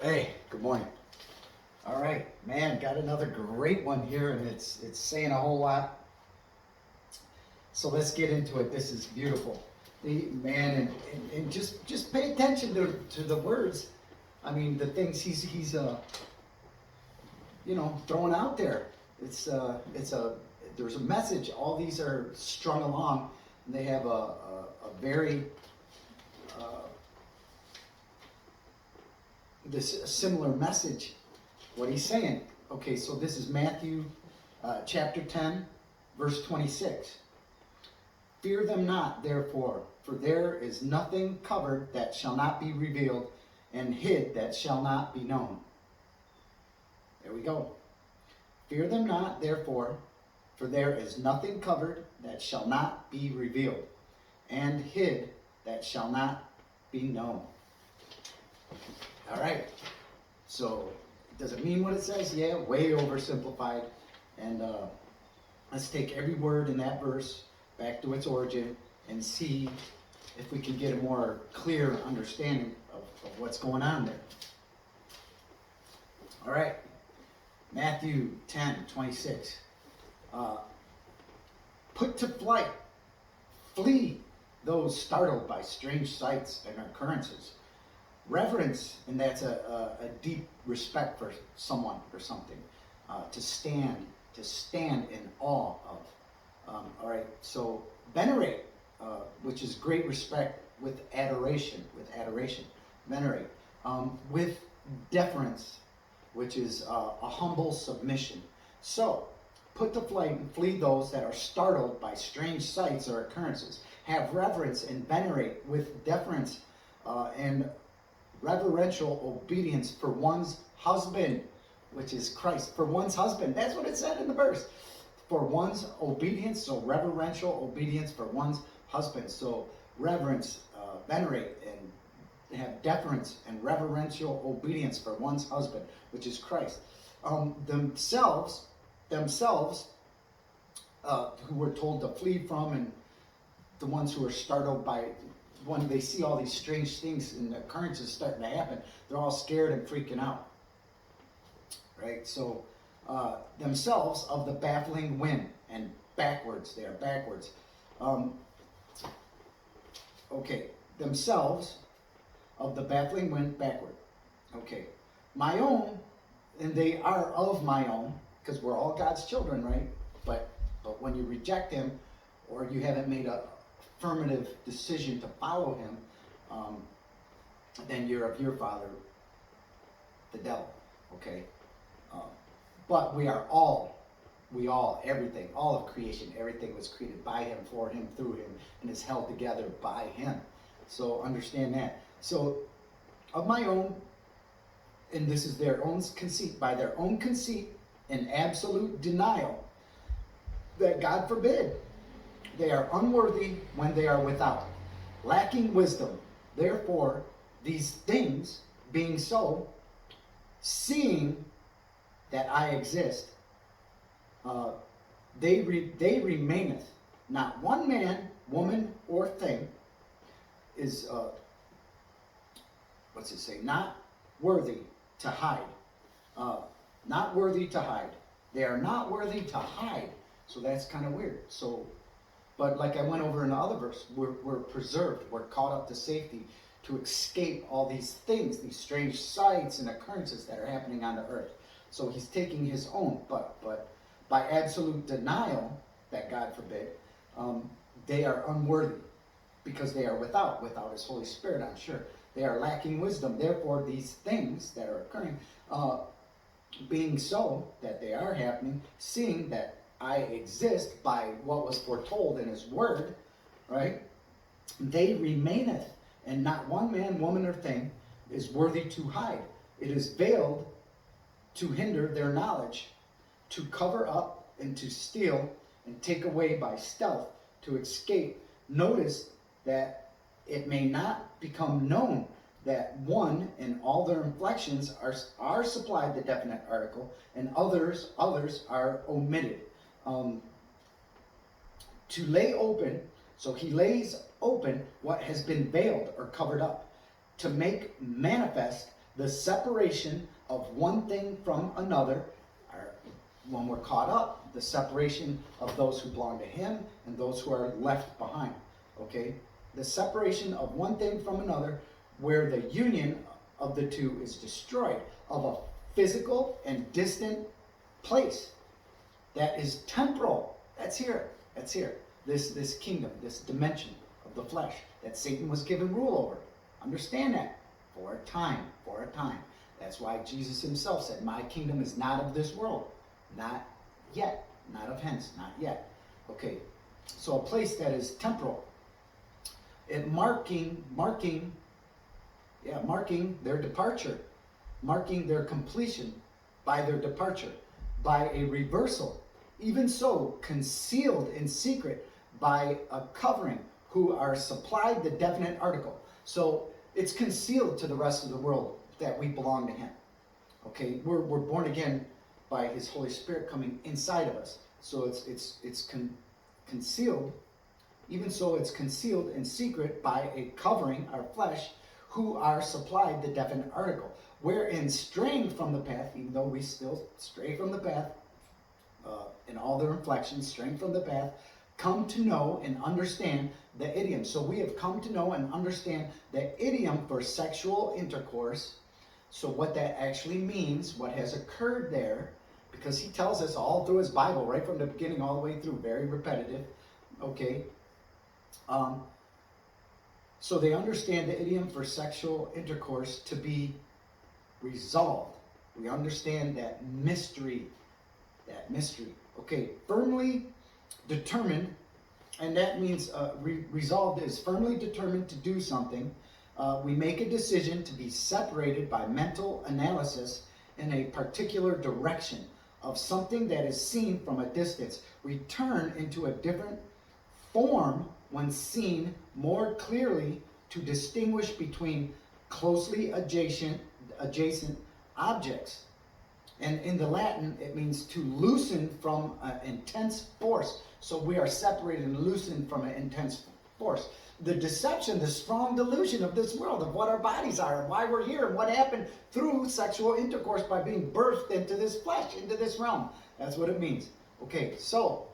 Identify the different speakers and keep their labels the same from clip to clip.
Speaker 1: Hey, good morning. All right, man, got another great one here, and it's saying a whole lot. So let's get into it. This is beautiful. And just pay attention to the words. I mean, the things he's throwing out there. It's there's a message. All these are strung along, and they have a very this a similar message. What he's saying. Okay, so this is Matthew chapter 10, verse 26. Fear them not, therefore, for there is nothing covered that shall not be revealed, and hid that shall not be known. There we go. Fear them not, therefore, for there is nothing covered that shall not be revealed, and hid that shall not be known. All right. So, does it mean what it says? Yeah, way oversimplified. And let's take every word in that verse back to its origin and see if we can get a more clear understanding of what's going on there. All right. Matthew 10:26. Put to flight, flee those startled by strange sights and occurrences. Reverence, and that's a deep respect for someone or something. To stand in awe of. All right, so venerate, which is great respect with adoration, venerate. With deference, which is a humble submission. So, put to flight and flee those that are startled by strange sights or occurrences. Have reverence and venerate with deference and reverential obedience for one's husband, which is Christ. For one's husband. That's what it said in the verse. For one's obedience, so reverential obedience for one's husband. So reverence, venerate, and have deference and reverential obedience for one's husband, which is Christ. Themselves, who were told to flee from, and the ones who are startled by when they see all these strange things and occurrences starting to happen, they're all scared and freaking out. Right? So, themselves of the baffling wind, and backwards, they are backwards. Okay, themselves of the baffling wind, backward. Okay, my own, and they are of my own, because we're all God's children, right? But when you reject Him, or you haven't made a affirmative decision to follow Him, then you're of your father, the devil. Okay, but we all, everything, all of creation, everything was created by Him, for Him, through Him, and is held together by Him. So understand that. So, of my own, and this is their own conceit, by their own conceit and absolute denial, that God forbid, they are unworthy when they are without, lacking wisdom. Therefore, these things being so, seeing that I exist, they remaineth. Not one man, woman, or thing is, what's it say? Not worthy to hide. Not worthy to hide. They are not worthy to hide. So that's kind of weird. So, but like I went over in the other verse, we're preserved. We're caught up to safety to escape all these things, these strange sights and occurrences that are happening on the earth. So He's taking His own, but by absolute denial, that God forbid, they are unworthy because they are without His Holy Spirit, I'm sure. They are lacking wisdom. Therefore, these things that are occurring, being so that they are happening, seeing that I exist by what was foretold in His word, right? They remaineth, and not one man, woman, or thing is worthy to hide. It is veiled to hinder their knowledge, to cover up and to steal and take away by stealth, to escape. Notice that it may not become known that one and all their inflections are supplied, the definite article, and others are omitted. To lay open, so He lays open what has been veiled or covered up, to make manifest The separation of one thing from another, or when we're caught up, the separation of those who belong to him and those who are left behind. Okay? The separation of one thing from another, where the union of the two is destroyed, of a physical and distant place that is temporal. That's here. That's here. This kingdom, this dimension of the flesh that Satan was given rule over. Understand that. For a time. For a time. That's why Jesus himself said, my kingdom is not of this world. Not yet. Not of hence. Not yet. Okay. So a place that is temporal. It marking their departure. Marking their completion by their departure. By a reversal. Even so, concealed in secret by a covering, who are supplied the definite article. So it's concealed to the rest of the world that we belong to him. Okay, we're born again by his Holy Spirit coming inside of us. So it's concealed. Even so, it's concealed in secret by a covering, our flesh, who are supplied the definite article. Wherein straying from the path, even though we still stray from the path, in all their inflections, straying from the path, come to know and understand the idiom. So we have come to know and understand the idiom for sexual intercourse. So what that actually means, what has occurred there, because he tells us all through his Bible, right from the beginning all the way through, very repetitive. Okay. So they understand the idiom for sexual intercourse to be resolved. We understand that mystery. That mystery. Okay, firmly determined, and that means resolved is firmly determined to do something. We make a decision to be separated by mental analysis in a particular direction of something that is seen from a distance. We turn into a different form when seen more clearly to distinguish between closely adjacent objects. And in the Latin, it means to loosen from an intense force. So we are separated and loosened from an intense force. The deception, the strong delusion of this world, of what our bodies are, and why we're here, and what happened through sexual intercourse by being birthed into this flesh, into this realm. That's what it means. Okay, so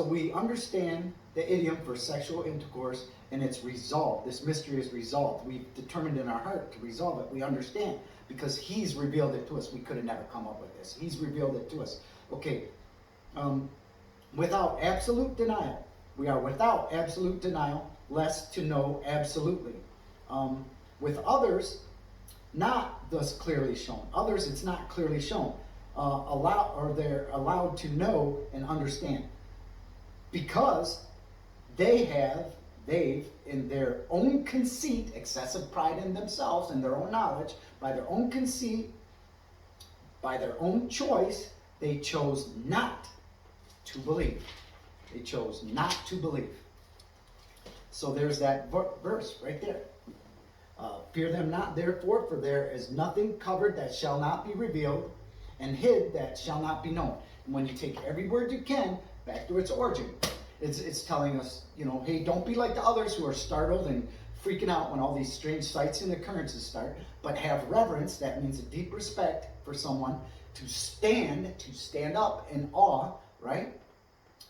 Speaker 1: we understand the idiom for sexual intercourse, and it's resolved. This mystery is resolved. We've determined in our heart to resolve it. We understand. Because he's revealed it to us. We could have never come up with this. He's revealed it to us. Okay. Without absolute denial. We are without absolute denial, lest to know absolutely. With others, not thus clearly shown. Others, it's not clearly shown. They're allowed to know and understand. Because they've, in their own conceit, excessive pride in themselves and their own knowledge, by their own conceit, by their own choice, they chose not to believe. They chose not to believe. So there's that verse right there. Fear them not, therefore, for there is nothing covered that shall not be revealed, and hid that shall not be known. And when you take every word you can back to its origin, it's telling us, hey, don't be like the others who are startled and freaking out when all these strange sights and occurrences start, but have reverence. That means a deep respect for someone, to stand up in awe, right?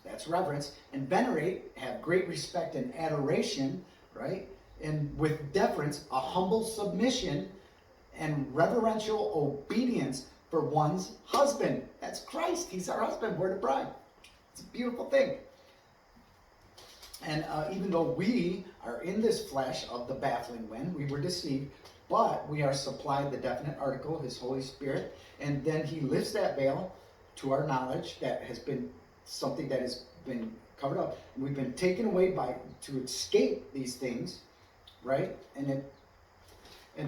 Speaker 1: That's reverence. And venerate, have great respect and adoration, right? And with deference, a humble submission and reverential obedience for one's husband. That's Christ. He's our husband. We're the bride. It's a beautiful thing. And even though we are in this flesh of the baffling wind, we were deceived, but we are supplied the definite article, his Holy Spirit, and then he lifts that veil to our knowledge that has been something that has been covered up. And we've been taken away to escape these things, right?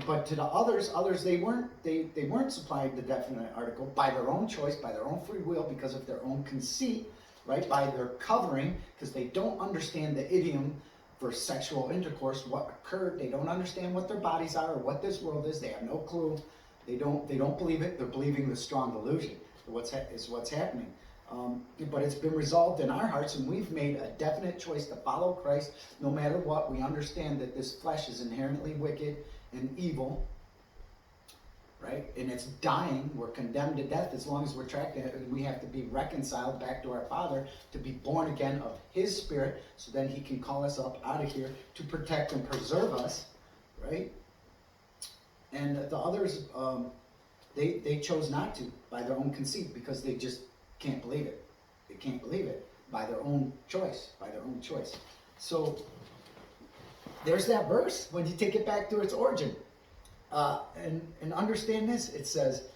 Speaker 1: But to the others they weren't supplied the definite article by their own choice, by their own free will, because of their own conceit, right? By their covering, because they don't understand the idiom for sexual intercourse, what occurred. They don't understand what their bodies are or what this world is. They have no clue. They don't believe it. They're believing the strong delusion is what's happening. But it's been resolved in our hearts, and we've made a definite choice to follow Christ no matter what. We understand that this flesh is inherently wicked and evil, right? And it's dying. We're condemned to death as long as we're tracking it. We have to be reconciled back to our Father to be born again of His Spirit, so then He can call us up out of here to protect and preserve us, right? And the others, they chose not to by their own conceit, because they just can't believe it. They can't believe it by their own choice, So there's that verse when you take it back to its origin. And understand this, it says,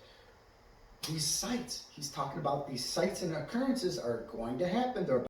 Speaker 1: these sights, he's talking about these sights and occurrences are going to happen. They're